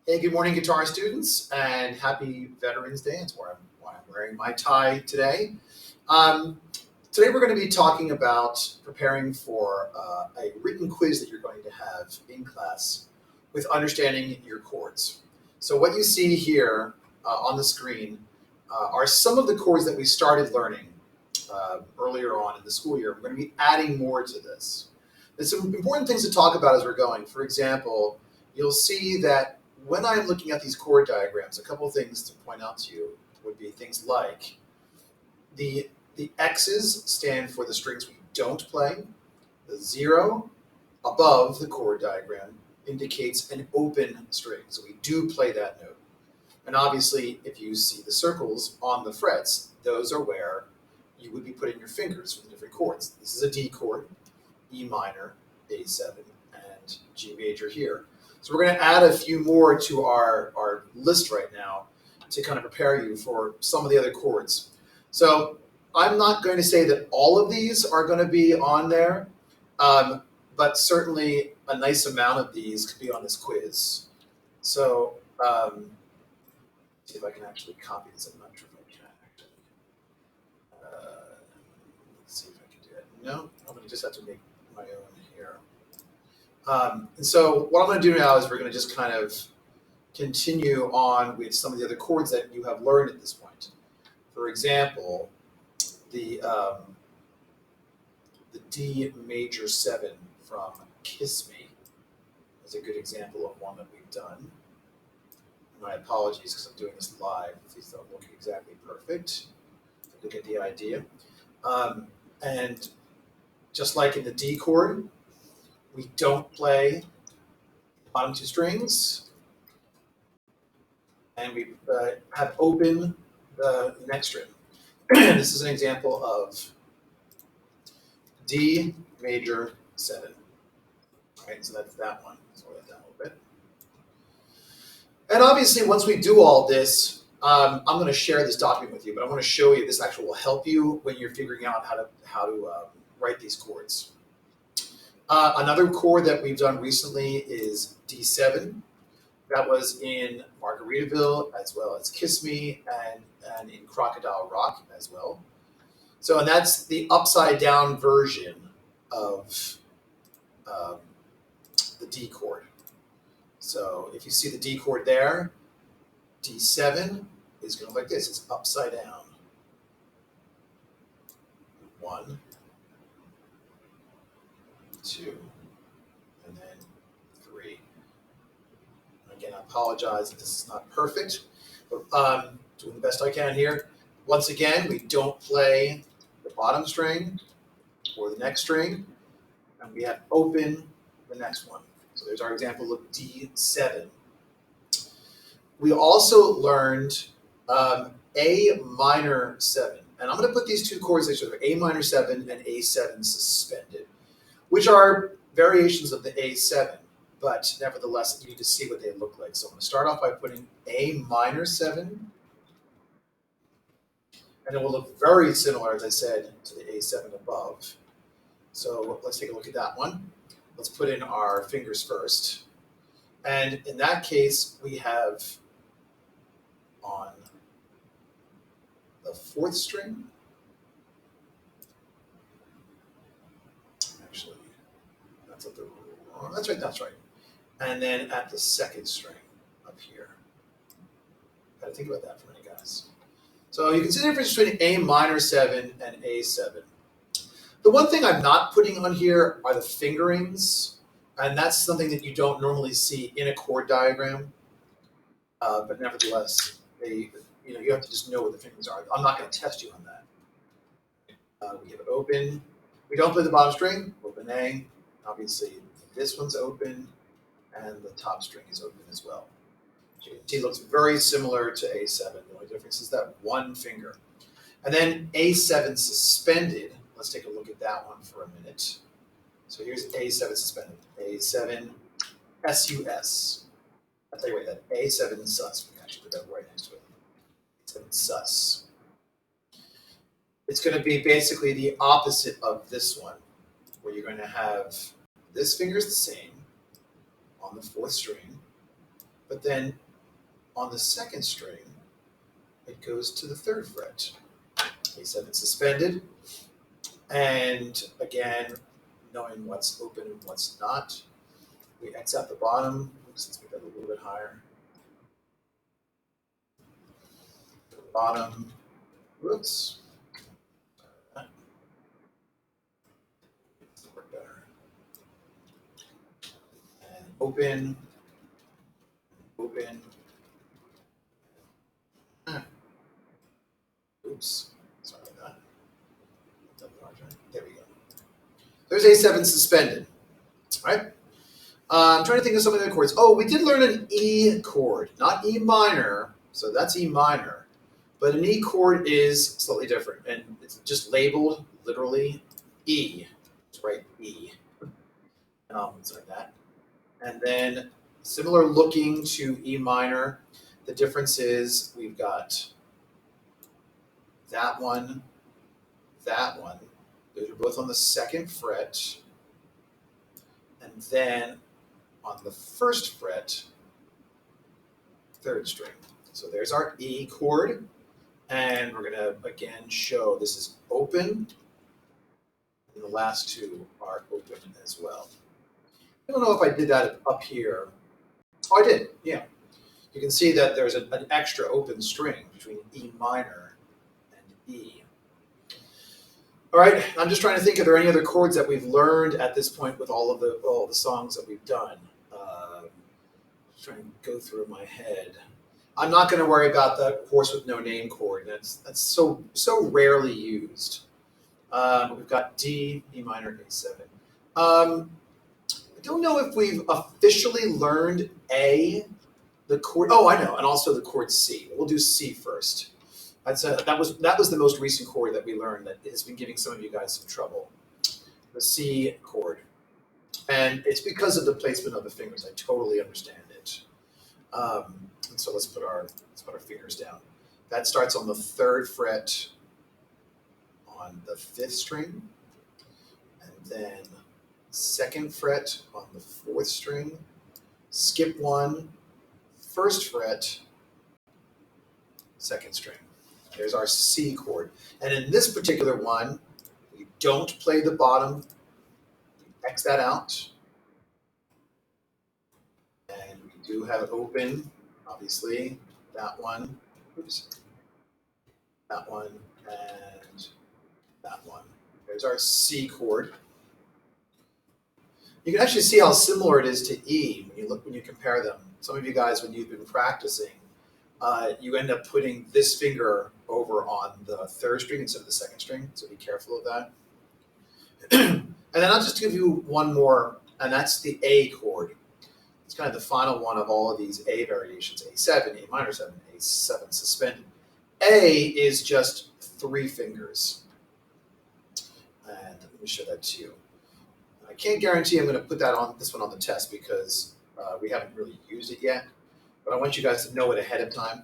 Hey, good morning, guitar students, and happy Veterans Day. That's why I'm wearing my tie today. Um, Today we're going to be talking about preparing for a written quiz that you're going to have in class with understanding your chords. So what you see here on the screen are some of the chords that we started learning earlier on in the school year. We're going to be adding more to this. There's some important things to talk about as we're going. For example, you'll see that when I'm looking at these chord diagrams, a couple of things to point out to you would be things like the X's stand for the strings we don't play. The 0 above the chord diagram indicates an open string, so we do play that note. And obviously, if you see the circles on the frets, those are where you would be putting your fingers for the different chords. This is a D chord, E minor, A7, and G major here. So we're going to add a few more to our list right now to kind of prepare you for some of the other chords. So I'm not going to say that all of these are going to be on there, but certainly a nice amount of these could be on this quiz. So see if I can actually copy this. I'm not sure if I can actually. Let's see if I can do that. No, I'm going to just have to make my own here. And so what I'm going to do now is we're going to just kind of continue on with some of the other chords that you have learned at this point. For example, the D major 7 from Kiss Me is a good example of one that we've done. My apologies because I'm doing this live. These don't look exactly perfect. Look at the idea. And just like in the D chord, we don't play bottom two strings, and we have open the next string. This is an example of D major 7. All right, so that's that one. So we'll let that a little bit. And obviously, once we do all this, I'm going to share this document with you, but I want to show you this actually will help you when you're figuring out how to write these chords. Another chord that we've done recently is D7. That was in Margaritaville as well as Kiss Me and in Crocodile Rock as well. So, and that's the upside down version of the D chord. So if you see the D chord there, D7 is going to look like this. It's upside down. 1, 2, and then 3. Again, I apologize if this is not perfect, but doing the best I can here. Once again, we don't play the bottom string or the next string, and we have open the next one. So there's our example of D7. We also learned A minor 7, and I'm going to put these two chords next to each other, A minor 7 and A7 suspended, which are variations of the A7. But nevertheless, you need to see what they look like. So I'm going to start off by putting A minor 7, and it will look very similar, as I said, to the A7 above. So let's take a look at that one. Let's put in our fingers first. And in that case, we have on the 4th string, actually, that's up the wrong, that's right. And then at the 2nd string up here. Got to think about that for a minute, guys. So you can see the difference between A minor 7 and A7. The one thing I'm not putting on here are the fingerings, and that's something that you don't normally see in a chord diagram. But nevertheless, you have to just know what the fingerings are. I'm not going to test you on that. We have open. We don't play the bottom string. Open A. Obviously, this one's open, and the top string is open as well. So you can see it looks very similar to A7. The only difference is that one finger. And then A7 suspended. Let's take a look at that one for a minute. So here's A7 suspended. A7 sus. I'll tell you what, that A7 sus. We can actually put that right next to it. A7 sus. It's going to be basically the opposite of this one, where you're going to have this finger is the same on the 4th string, but then on the second string, it goes to the 3rd fret. A7 suspended, and again, knowing what's open and what's not, we X out the bottom. Oops, let's make that a little bit higher. The bottom, whoops. Work better. And open, open. Oops, sorry about that. There we go. There's A7 suspended, right? I'm trying to think of some of the chords. Oh, we did learn an E chord, not E minor. So that's E minor. But an E chord is slightly different. And it's just labeled literally E. Let's write E. Sorry, that. And then similar looking to E minor. The difference is we've got that one, that one. Those are both on the 2nd fret. And then on the 1st fret, 3rd string. So there's our E chord. And we're going to, again, show this is open. And the last two are open as well. I don't know if I did that up here. Oh, I did, yeah. You can see that there's an extra open string between E minor and E. All right, I'm just trying to think, are there any other chords that we've learned at this point with all the songs that we've done? Trying to go through my head. I'm not going to worry about the horse with no name chord. That's so rarely used. We've got D, E minor, A7. I don't know if we've officially learned A, the chord. Oh, I know, and also the chord C. We'll do C first. That was the most recent chord that we learned that has been giving some of you guys some trouble. The C chord, and it's because of the placement of the fingers. I totally understand it. And so let's put our fingers down. That starts on the 3rd fret on the 5th string, and then 2nd fret on the 4th string. Skip 1, 1st fret, 2nd string. There's our C chord. And in this particular one, we don't play the bottom. We X that out. And we do have it open, obviously. That one, oops. That one, and that one. There's our C chord. You can actually see how similar it is to E when you compare them. Some of you guys, when you've been practicing, you end up putting this finger over on the 3rd string instead of the 2nd string, so be careful of that. And then I'll just give you one more, and that's the A chord. It's kind of the final one of all of these A variations: A7, A minor 7, A7 suspended. A is just 3 fingers. And let me show that to you. I can't guarantee I'm going to put this one on the test because we haven't really used it yet. But I want you guys to know it ahead of time,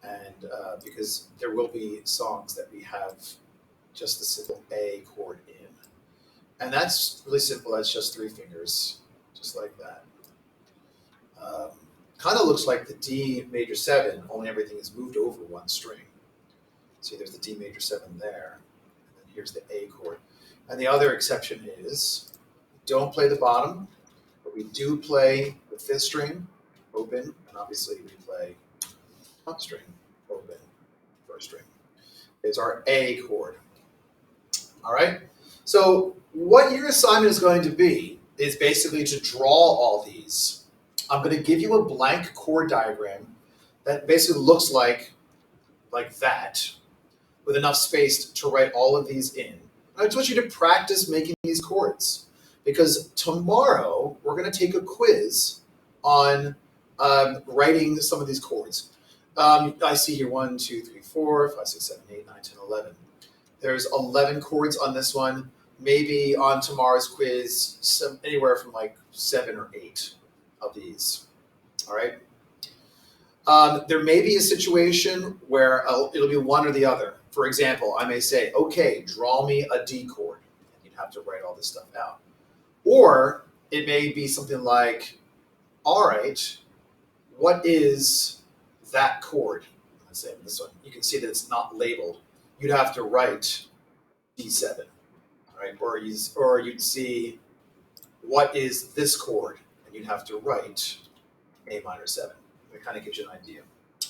and because there will be songs that we have just the simple A chord in. And that's really simple. That's just 3 fingers, just like that. Kind of looks like the D major 7, only everything is moved over 1 string. See, there's the D major 7 there, and then here's the A chord. And the other exception is we don't play the bottom, but we do play the 5th string open, and obviously we play top string open, 1st string. Is our A chord. All right. So what your assignment is going to be is basically to draw all these. I'm going to give you a blank chord diagram that basically looks like that, with enough space to write all of these in. I just want you to practice making these chords, because tomorrow we're going to take a quiz on writing some of these chords. I see here 1, 2, 3, 4, 5, 6, 7, 8, 9, 10, 11. There's 11 chords on this one. Maybe on tomorrow's quiz, anywhere from like 7 or 8 of these. All right. There may be a situation where it'll be one or the other. For example, I may say, okay, draw me a D chord. And you'd have to write all this stuff out. Or it may be something like, all right, what is that chord? Let's say this one. You can see that it's not labeled. You'd have to write D7, right? Or you'd see what is this chord, and you'd have to write A minor 7. It kind of gives you an idea.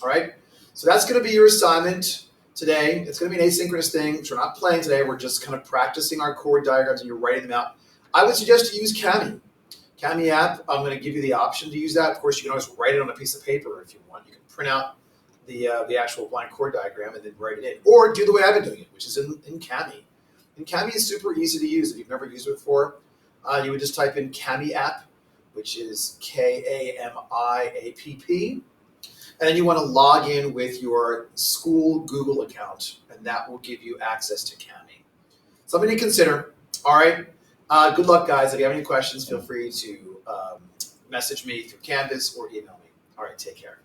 All right. So that's going to be your assignment today. It's going to be an asynchronous thing. So we're not playing today. We're just kind of practicing our chord diagrams, and you're writing them out. I would suggest to use Kami. Kami app, I'm going to give you the option to use that. Of course, you can always write it on a piece of paper if you want. You can print out the actual blind chord diagram and then write it in. Or do the way I've been doing it, which is in Kami. And Kami is super easy to use. If you've never used it before, you would just type in Kami app, which is Kamiapp. And then you want to log in with your school Google account, and that will give you access to Kami. Something to consider. All right. Good luck, guys. If you have any questions, feel free to message me through Canvas or email me. All right. Take care.